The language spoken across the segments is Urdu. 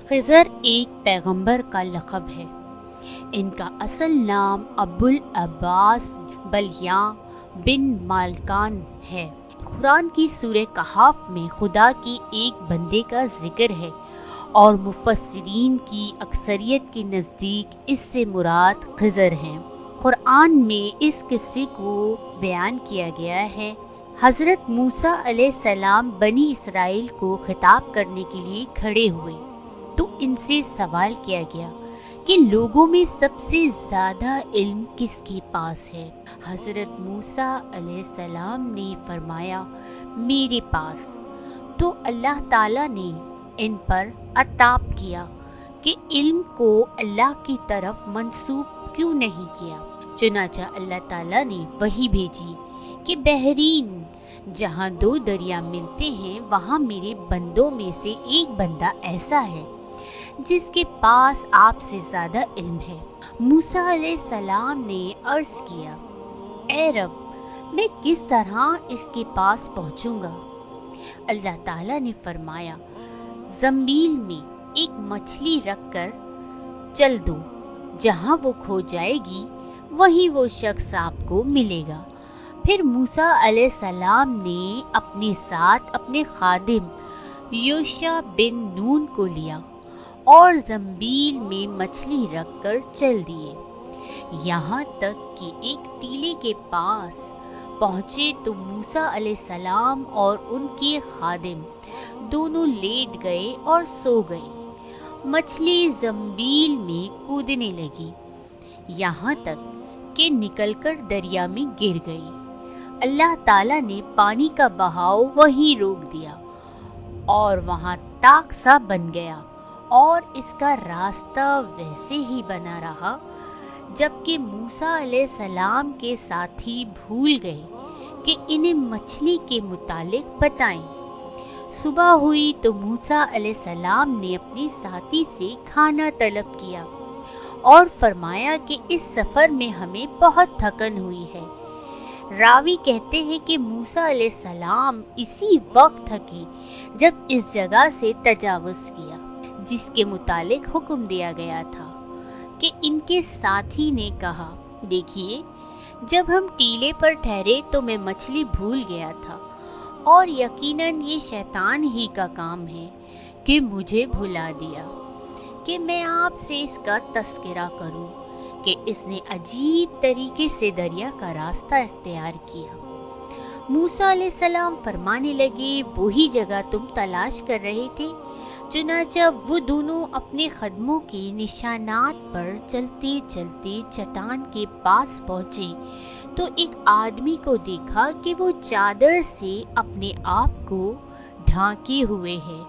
خضر ایک پیغمبر کا لقب ہے۔ ان کا اصل نام ابوالعباس بلیاں بن مالکان ہے۔ قرآن کی سورہ کہف میں خدا کی ایک بندے کا ذکر ہے اور مفسرین کی اکثریت کے نزدیک اس سے مراد خضر ہیں۔ قرآن میں اس قصے کو بیان کیا گیا ہے۔ حضرت موسیٰ علیہ السلام بنی اسرائیل کو خطاب کرنے کے لیے کھڑے ہوئے تو ان سے سوال کیا گیا کہ لوگوں میں سب سے زیادہ علم کس کے پاس ہے؟ حضرت موسیٰ علیہ السلام نے فرمایا میرے پاس۔ تو اللہ تعالیٰ نے ان پر عتاب کیا کہ علم کو اللہ کی طرف منسوب کیوں نہیں کیا؟ چنانچہ اللہ تعالیٰ نے وحی بھیجی کہ بحرین جہاں دو دریا ملتے ہیں وہاں میرے بندوں میں سے ایک بندہ ایسا ہے جس کے پاس آپ سے زیادہ علم ہے۔ موسیٰ علیہ السلام نے عرض کیا اے رب میں کس طرح اس کے پاس پہنچوں گا؟ اللہ تعالیٰ نے فرمایا زنبیل میں ایک مچھلی رکھ کر چل دو، جہاں وہ کھو جائے گی وہیں وہ شخص آپ کو ملے گا۔ پھر موسیٰ علیہ السلام نے اپنے ساتھ اپنے خادم یوشع بن نون کو لیا اور زنبیل میں مچھلی رکھ کر چل دیے، یہاں تک کہ ایک ٹیلے کے پاس پہنچے تو موسیٰ علیہ السلام اور ان کے خادم دونوں لیٹ گئے اور سو گئے۔ مچھلی زنبیل میں کودنے لگی یہاں تک کہ نکل کر دریا میں گر گئی۔ اللہ تعالیٰ نے پانی کا بہاؤ وہیں روک دیا اور وہاں تاک سا بن گیا اور اس کا راستہ ویسے ہی بنا رہا، جبکہ موسیٰ علیہ السلام کے ساتھی بھول گئے کہ انہیں مچھلی کے متعلق بتائیں۔ صبح ہوئی تو موسیٰ علیہ السلام نے اپنے ساتھی سے کھانا طلب کیا اور فرمایا کہ اس سفر میں ہمیں بہت تھکن ہوئی ہے۔ راوی کہتے ہیں کہ موسیٰ علیہ السلام اسی وقت تھکے جب اس جگہ سے تجاوز کیا جس کے متعلق حکم دیا گیا تھا، کہ ان کے ساتھی نے کہا دیکھیے جب ہم ٹیلے پر ٹھہرے تو میں مچھلی بھول گیا تھا اور یقیناً یہ شیطان ہی کا کام ہے کہ مجھے بھلا دیا کہ میں آپ سے اس کا تذکرہ کروں کہ اس نے عجیب طریقے سے دریا کا راستہ اختیار کیا۔ موسیٰ علیہ السلام فرمانے لگے وہی جگہ تم تلاش کر رہے تھے؟ چنانچہ وہ دونوں اپنے قدموں کے نشانات پر چلتے چلتے چٹان کے پاس پہنچے تو ایک آدمی کو دیکھا کہ وہ چادر سے اپنے آپ کو ڈھانکے ہوئے ہے۔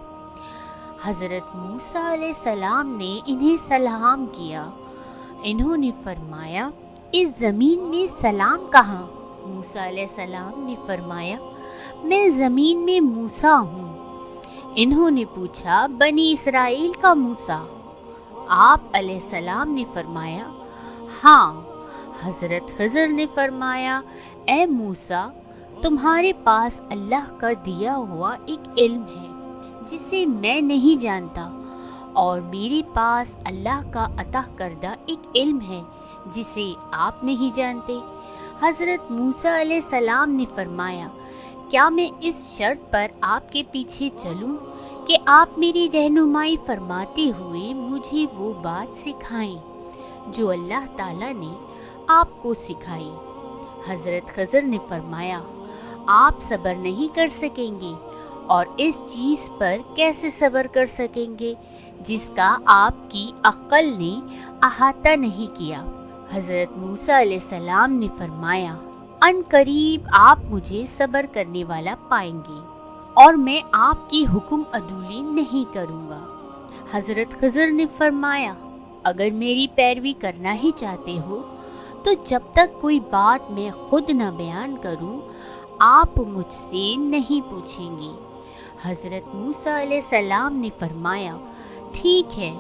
حضرت موسیٰ علیہ السلام نے انہیں سلام کیا۔ انہوں نے فرمایا اس زمین میں سلام کہاں؟ موسیٰ علیہ السلام نے فرمایا میں زمین میں موسیٰ ہوں۔ انہوں نے پوچھا بنی اسرائیل کا موسیٰ؟ آپ علیہ السلام نے فرمایا ہاں۔ حضرت خضر نے فرمایا اے موسیٰ تمہارے پاس اللہ کا دیا ہوا ایک علم ہے جسے میں نہیں جانتا، اور میرے پاس اللہ کا عطا کردہ ایک علم ہے جسے آپ نہیں جانتے۔ حضرت موسیٰ علیہ السلام نے فرمایا کیا میں اس شرط پر آپ کے پیچھے چلوں کہ آپ میری رہنمائی فرماتے ہوئے مجھے وہ بات سکھائیں جو اللہ تعالیٰ نے آپ کو سکھائی؟ حضرت خضر نے فرمایا آپ صبر نہیں کر سکیں گے، اور اس چیز پر کیسے صبر کر سکیں گے جس کا آپ کی عقل نے احاطہ نہیں کیا؟ حضرت موسیٰ علیہ السلام نے فرمایا ان قریب آپ مجھے صبر کرنے والا پائیں گے اور میں آپ کی حکم عدولی نہیں کروں گا۔ حضرت خضر نے فرمایا اگر میری پیروی کرنا ہی چاہتے ہو تو جب تک کوئی بات میں خود نہ بیان کروں آپ مجھ سے نہیں پوچھیں گے۔ حضرت موسیٰ علیہ السلام نے فرمایا ٹھیک ہے۔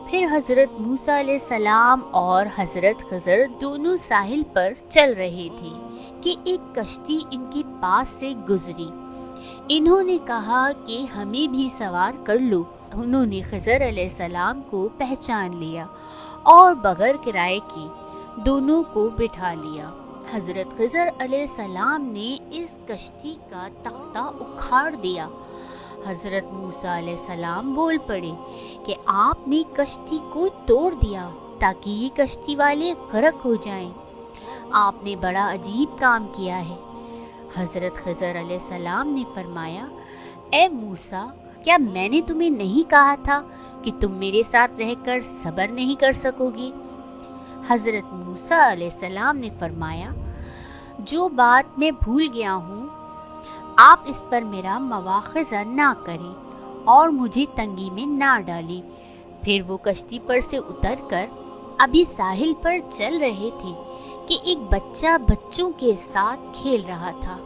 پھر حضرت موسیٰ علیہ السلام اور حضرت خضر دونوں ساحل پر چل رہے تھے کہ ایک کشتی ان کے پاس سے گزری۔ انہوں نے کہا کہ ہمیں بھی سوار کر لو انہوں نے خضر علیہ السلام کو پہچان لیا اور بغیر کرائے کے دونوں کو بٹھا لیا۔ حضرت خضر علیہ السلام نے اس کشتی کا تختہ اکھاڑ دیا۔ حضرت موسیٰ علیہ السلام بول پڑے کہ آپ نے کشتی کو توڑ دیا تاکہ یہ کشتی والے غرق ہو جائیں۔ آپ نے بڑا عجیب کام کیا ہے۔ حضرت خضر علیہ السلام نے فرمایا، اے موسیٰ، کیا میں نے تمہیں نہیں کہا تھا کہ تم میرے ساتھ رہ کر صبر نہیں کر سکو گی؟ حضرت موسیٰ علیہ السلام نے فرمایا، جو بات میں بھول گیا ہوں آپ اس پر میرا مواخذہ نہ کریں اور مجھے تنگی میں نہ ڈالیں۔ پھر وہ کشتی پر سے اتر کر ابھی ساحل پر چل رہے تھے کہ ایک بچہ بچوں کے ساتھ کھیل رہا تھا۔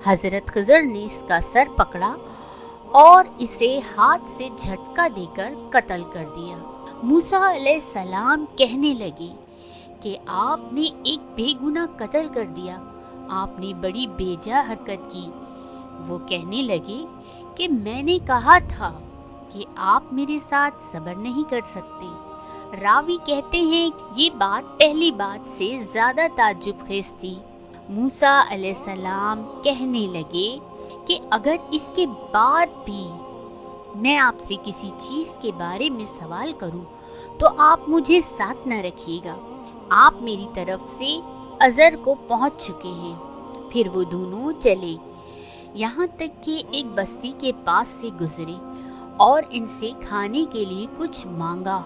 حضرت خضر نے اس کا سر پکڑا اور اسے ہاتھ سے جھٹکا دے کر قتل کر دیا۔ موسیٰ علیہ السلام کہنے لگے کہ آپ نے ایک بے گناہ قتل کر دیا، آپ نے بڑی بیجا حرکت کی۔ وہ کہنے لگے کہ میں نے کہا تھا کہ آپ میرے ساتھ صبر نہیں کر سکتے۔ راوی کہتے ہیں یہ بات پہلی بات سے زیادہ تعجب خیز تھی۔ موسیٰ علیہ السلام کہنے لگے کہ اگر اس کے بعد بھی میں آپ سے کسی چیز کے بارے میں سوال کروں تو آپ مجھے ساتھ نہ رکھیے گا، آپ میری طرف سے عذر کو پہنچ چکے ہیں۔ پھر وہ دونوں چلے یہاں تک کہ ایک بستی کے پاس سے گزرے اور ان سے کھانے کے لیے کچھ مانگا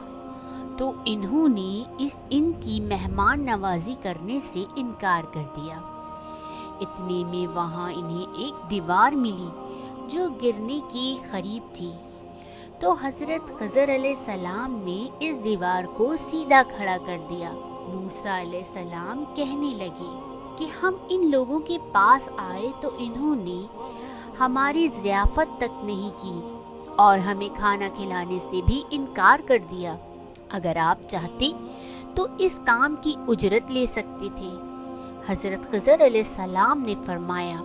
تو انہوں نے ان کی مہمان نوازی کرنے سے انکار کر دیا۔ اتنے میں وہاں انہیں ایک دیوار ملی جو گرنے کی قریب تھی، تو حضرت خضر علیہ السلام نے اس دیوار کو سیدھا کھڑا کر دیا۔ موسیٰ علیہ السلام کہنے لگے کہ ہم ان لوگوں کے پاس آئے تو انہوں نے ہماری ضیافت تک نہیں کی اور ہمیں کھانا کھلانے سے بھی انکار کر دیا۔ اگر آپ چاہتے تو اس کام کی اجرت لے سکتے تھے۔ حضرت خضر علیہ السلام نے فرمایا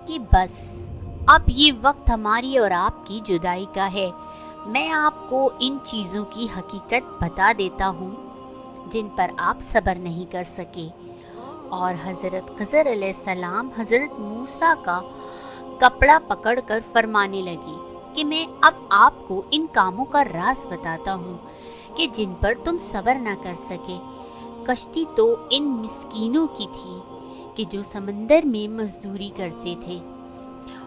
کہ بس اب یہ وقت ہماری اور آپ کی جدائی کا ہے، میں آپ کو ان چیزوں کی حقیقت بتا دیتا ہوں جن پر آپ صبر نہیں کر سکے۔ اور حضرت خضر علیہ السلام حضرت موسیٰ کا کپڑا پکڑ کر فرمانے لگے کہ میں اب آپ کو ان کاموں کا راز بتاتا ہوں کہ جن پر تم صبر نہ کر سکے۔ کشتی تو ان مسکینوں کی تھی کہ جو سمندر میں مزدوری کرتے تھے،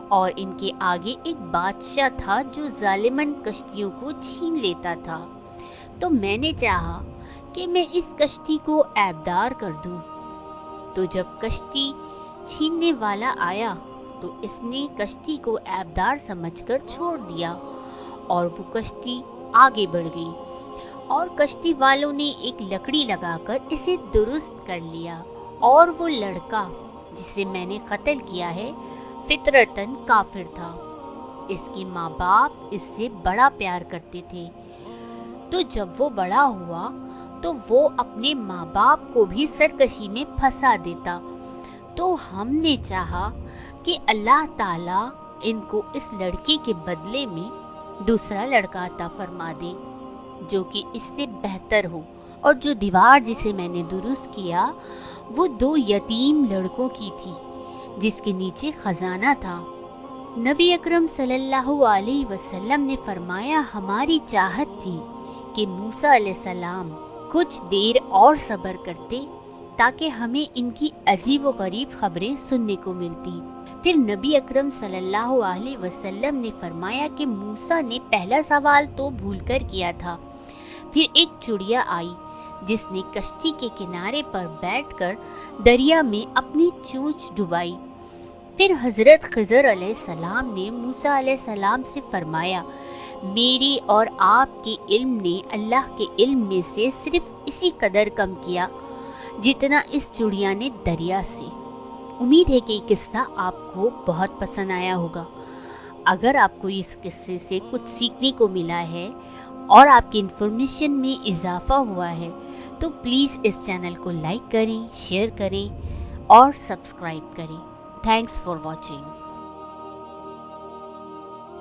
اور ان کے آگے ایک بادشاہ تھا جو ظالماً کشتیوں کو چھین لیتا تھا۔ تو میں نے چاہا کہ میں اس کشتی کو عیبدار کر دوں، تو جب کشتی چھیننے والا آیا تو اس نے کشتی کو عیبدار سمجھ کر چھوڑ دیا اور وہ کشتی آگے بڑھ گئی، اور کشتی والوں نے ایک لکڑی لگا کر اسے درست کر لیا، اور وہ لڑکا جسے میں نے قتل کیا ہے فطرتاً کافر تھا۔ اس کے ماں باپ اس سے بڑا پیار کرتے تھے، تو جب وہ بڑا ہوا تو وہ اپنے ماں باپ کو بھی سرکشی میں پھنسا دیتا، تو ہم نے چاہا کہ اللہ تعالیٰ ان کو اس لڑکی کے بدلے میں دوسرا لڑکا عطا فرما دے جو کہ اس سے بہتر ہو۔ اور جو دیوار جسے میں نے درست کیا وہ 2 یتیم لڑکوں کی تھی جس کے نیچے خزانہ تھا۔ نبی اکرم صلی اللہ علیہ وسلم نے فرمایا، ہماری چاہت تھی کہ موسیٰ علیہ السلام کچھ دیر اور صبر کرتے تاکہ ہمیں ان کی عجیب و غریب خبریں سننے کو ملتی۔ پھر نبی اکرم صلی اللہ علیہ وسلم نے فرمایا کہ موسیٰ نے پہلا سوال تو بھول کر کیا تھا۔ پھر ایک چڑیا آئی جس نے کشتی کے کنارے پر بیٹھ کر دریا میں اپنی چونچ ڈبائی۔ پھر حضرت خضر علیہ السلام نے موسیٰ علیہ السلام سے فرمایا، میری اور آپ کے علم نے اللہ کے علم میں سے صرف اسی قدر کم کیا جتنا اس چڑیا نے دریا سے۔ امید ہے کہ یہ قصہ آپ کو بہت پسند آیا ہوگا۔ اگر آپ کو اس قصے سے کچھ سیکھنے کو ملا ہے اور آپ کی انفارمیشن میں اضافہ ہوا ہے تو پلیز اس چینل کو لائک کریں، شیئر کریں اور سبسکرائب کریں۔ Thanks for watching.